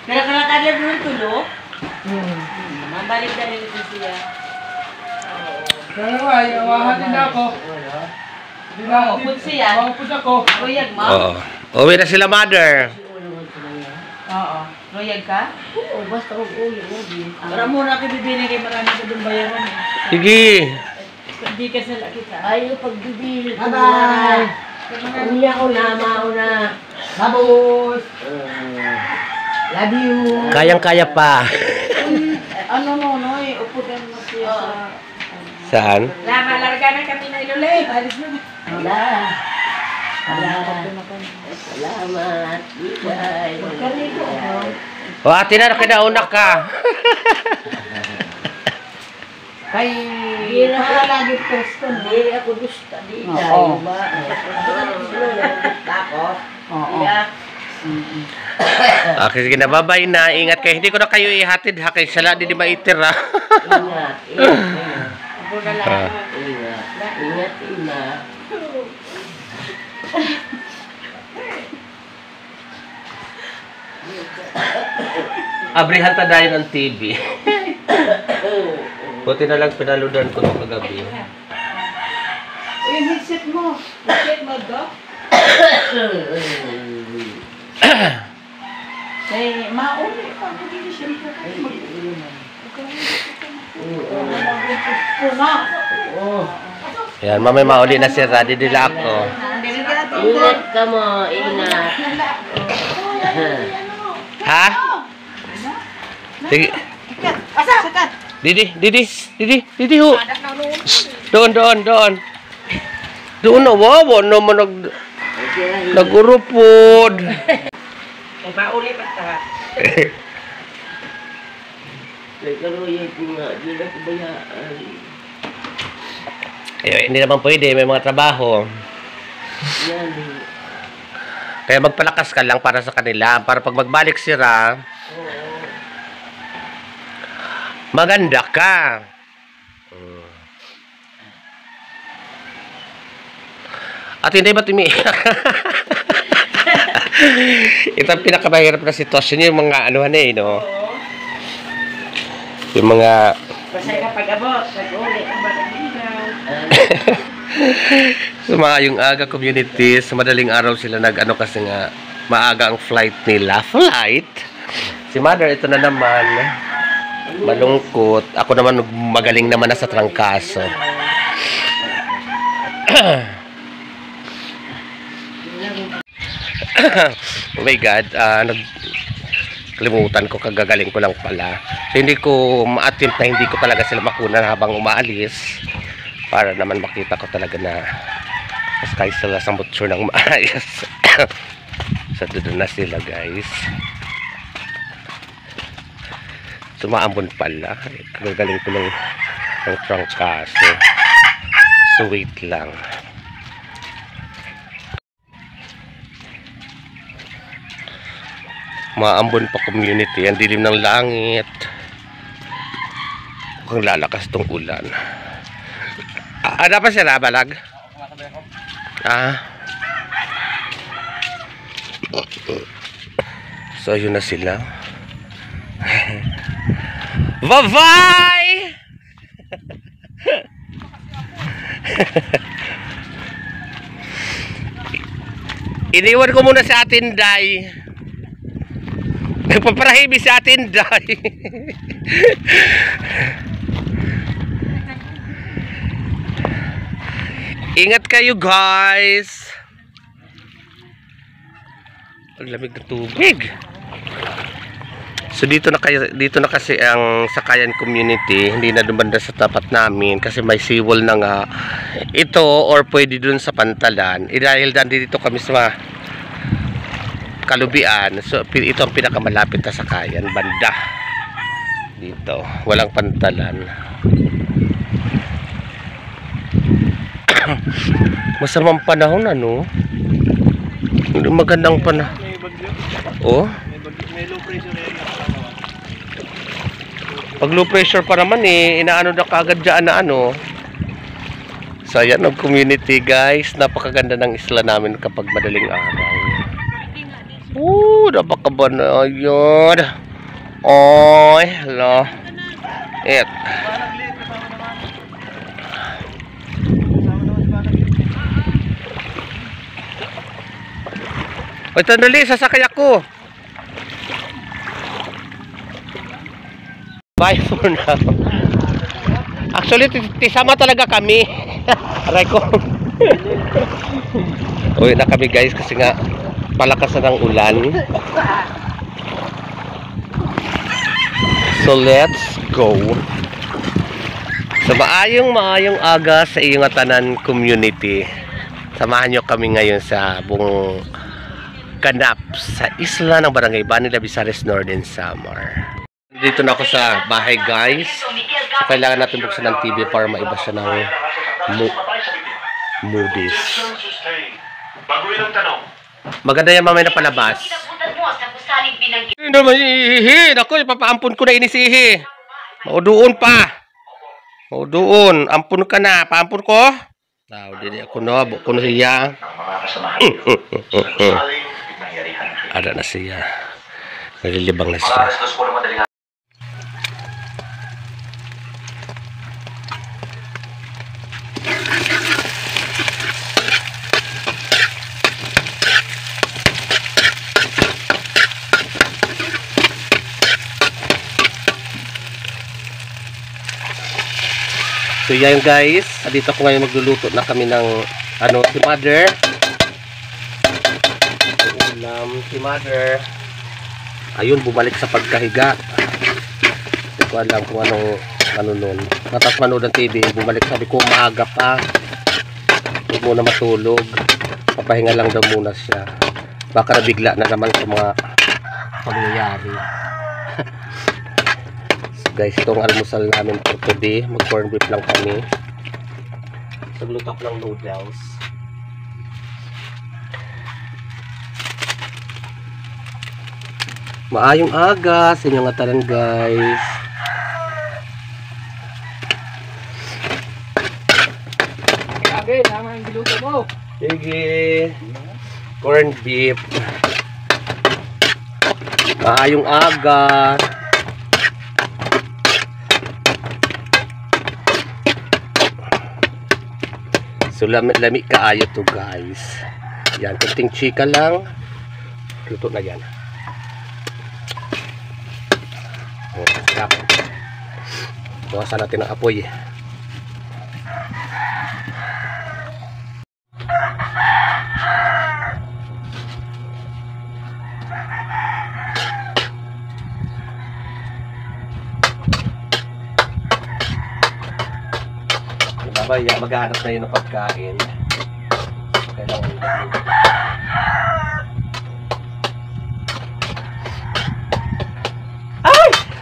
Kaya kada doon tulo? Mabalik na rin ito siya. Kaya nga, iawahan din ako. Put siya. Put ako. Royag mo? Oo. Uwi na sila, mother. Oo. Royag ka? Oo, basta uwi mo. Para muna kayo bibili kay marami ka doon bayaran eh. Sige. Hindi ka sila kita. Ayaw pagbibili ko. Bye-bye. Uli ako na, mauna. Babos. Love you. Kayang-kaya pa. Ano upo din mo siya sa... Saan? Malarga na kami na ilulay. Alis na. Wala. Salamat. Bye. Magkarito. O, ate na, kinaunak ka. Kay... Para lagi presto, no? Hindi ako gusto. Di Oo. ba? Tapos. Oo. Okay, sige na, bye-bye na. Ingat kayo. Hindi ko na kayo ihatid, ha? Kaya sala, di maitir, ha? Ingat. Ako na lang. Ingat. Abrihan ta dahil ng TV. Buti na lang pinaludan ko nung kagabi. Yung headset mo. Headset mo, Doc? Kaya mauli pa. Hindi siyempre kayo mag-iinom. Yan, mamay mauli na si Raddy nila ako. Ingat ka mo. Ingat. Ha? Sige. Sikat! Didi, ho. Doon. Doon na, wawa naman nag-urupod. Ay, mauli pa ta. Nagkaroon ko nga. Di na ko bayaan. Ay, hindi naman pwede, may mga trabaho. Yan. Kaya magpalakas ka lang para sa kanila. Para pag magbalik sila, maganda ka. At hindi ba tumiiyak? Ito ang pinakamahirap na sitwasyon yung mga anuhan eh, no? Yung mga... Pasay ka pag-abot. Pag-uli ka ba So mga yung aga communities, madaling araw sila nag-ano kasi nga maaga ang flight nila. Si mother, ito na naman. Malungkot. Ako naman magaling naman na sa trangkaso. Oh my God, kalimutan ko, kagagaling ko lang pala. So, hindi ko ma-attempt na hindi ko talaga sila makunan habang umaalis. Para naman makita ko talaga na kaskay sila sa mutsur ng maayos. So, doon na sila, guys. Sumaambon pala. Kagagaling ko ng trangkaso. So, wait lang. Maambon pa community. Ang dilim ng langit. Mukhang lalakas tong ulan. Ada pa sila, balag? So, yun na sila. Bye-bye! Iniwan ko muna sa atin, Day. Nagpaparahimi sa atin, Day. Ingat kayo, guys. Ang lamig ng tubig. So dito na kasi ang Sakayan community, hindi na dumanda sa tapat namin kasi may seawall na nga ito, or pwede dun sa Pantalan. Dahil dito kami sa Kalubian, so ito ang pinakamalapit na Sakayan banda. Dito, walang Pantalan. Masamang panahon, ano? Magandang panahon. Oh? May low pressure area. Pag low pressure pa naman eh, inaano na kagad dyan na ano. So ayan ang community, guys. Napakaganda ng isla namin kapag madaling araw. Napakabanayad. Oy, hello. It. Oy, sandali, sasakay ako. Bye for now. Actually, tisama talaga kami. Aray ko. Uwi na kami guys kasi nga palakas na ng ulan. So let's go. So maayong aga sa iyong tanan community. Samahan nyo kami ngayon sa buong ganap sa isla ng Barangay Bani Labisares Northern Samar. Dito na ako sa bahay guys. So, kailangan natin buksan ng TV para maiba siya ng movies. Maganda yan mamaya na palabas. Hindi naman ihihi. Ako, ipapaampun ko na inisihi. O doon pa. O doon. Ampun ka na. Paampun ko. Hindi ako na. Buko na siya. Ada na siya. Nalilibang na siya. So yan guys, dito ako ngayon magluluto na kami ng si mother. Ulam si mother. Ayun, bumalik sa pagkahiga. Hindi ko alam kung ano nun. Matapos manood ng TV, bumalik, sabi ko maaga pa. Huwag muna matulog. Papahinga lang daw muna siya. Baka nabigla na naman sa mga pangyayari. Guys, itong almusal namin for today. Mag corn beef lang kami. Nagluto ko ng noodles. Maayong aga sa inyong ataran guys. Okay, naman ang giluto mo. Sige. Corn beef. Maayong aga. So lami kaayo to guys. Yan, kunting chika lang. Luto na yan. Sarap. Bawasan natin ang apoy. Babaya, maghanap na yun ng pagkain. Kailangan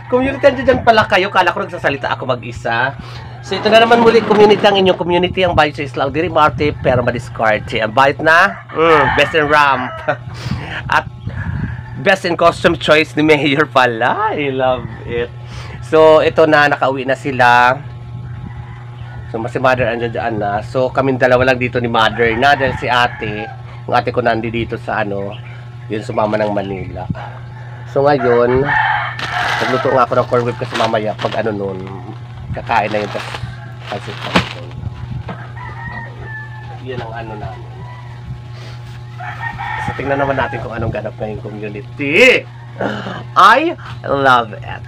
community dyan pala kayo. Kala ko nagsasalita ako mag-isa. So ito na naman muli community, ang inyong community, ang bayot sa Isla Diri Marte pero madiscarte. Ang bayot na best in ramp at best in costume choice ni Mayor pala. I love it. So ito na, nakauwi na sila. So si mother andyan dyan na. So kaming dalawa lang dito ni mother na dahil si ate, yung ate ko nandi dito sa yun sumama ng Manila. So ngayon nagluto nga ako ng corn beef kasi mamaya pag nun kakain na yun kasi yun ang namin. So tingnan naman natin kung anong ganap na yung community. I love it.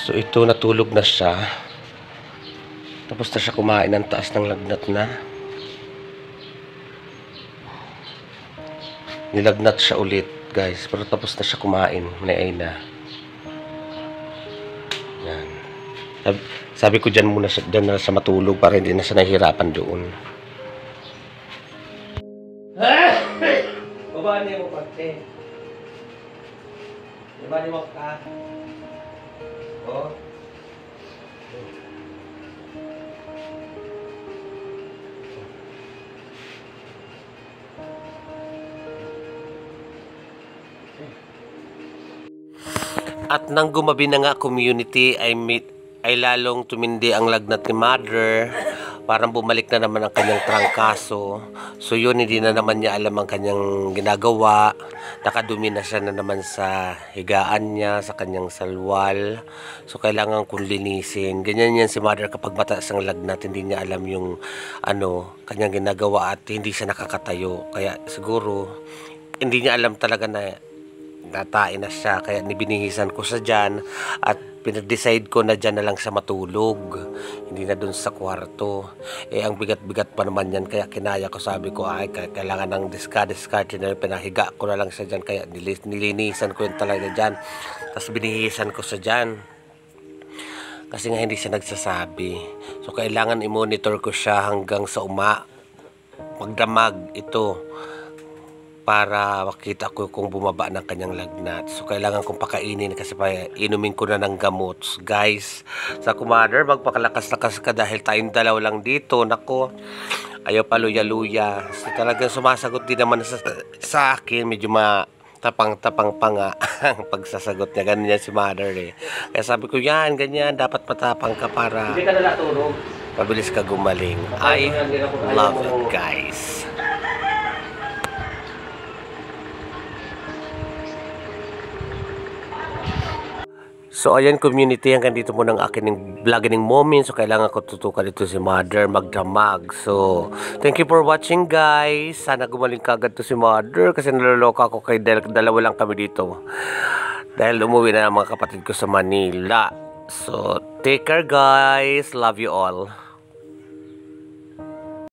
So ito, natulog na siya. Tapos na siya kumain ng taas ng lagnat na. Nilagnat siya ulit, guys. Pero tapos na siya kumain. Naay na. Yan. Sabi ko dyan muna siya, dyan na siya matulog para hindi na siya nahihirapan doon. Babaan niya mo pati. Babaan niya mo ka. Oh. At nang gumabi na nga community ay lalong tumindi ang lagnat ni Mother. Parang bumalik na naman ang kanyang trangkaso. So yun, hindi na naman niya alam ang kanyang ginagawa. Nakadumi na siya na naman sa higaan niya, sa kanyang salwal. So kailangan kong linisin. Ganyan yan si Mother kapag mataas ang lagnat. Hindi niya alam yung kanyang ginagawa at hindi siya nakakatayo. Kaya siguro hindi niya alam talaga na natain na siya, kaya nibinihisan ko sa dyan at pinag-decide ko na dyan na lang siya matulog, hindi na dun sa kwarto. Ang bigat-bigat pa naman yan, kaya kinaya ko, sabi ko ay kailangan ng discard na pinahiga ko na lang siya dyan, kaya nilinisan ko yun talaga dyan, tapos binihisan ko sa dyan kasi nga hindi siya nagsasabi. So kailangan i-monitor ko siya hanggang sa magdamag ito para makita ko kung bumaba ng kanyang lagnat. So kailangan kong pakainin kasi inumin ko na ng gamot. Guys, sa Mother, magpakalakas-lakas ka dahil tayong dalaw lang dito. Nako, ayaw pa luya-luya. So talagang sumasagot din naman sa akin. Medyo tapang-tapang pa nga ang pagsasagot niya. Ganun yan si Mother eh. Kaya sabi ko yan, ganyan. Dapat matapang ka para Hindi ka na natulog. mabilis ka gumaling. I love it, guys. So ayan community, hanggang dito muna ang akin vlogging moment. So kailangan ko tutukan dito si Mother magdamag. So thank you for watching, guys. Sana gumaling kagad to si Mother kasi naloloka ako kay dalawa lang kami dito. Dahil umuwi na ang mga kapatid ko sa Manila. So take care, guys. Love you all.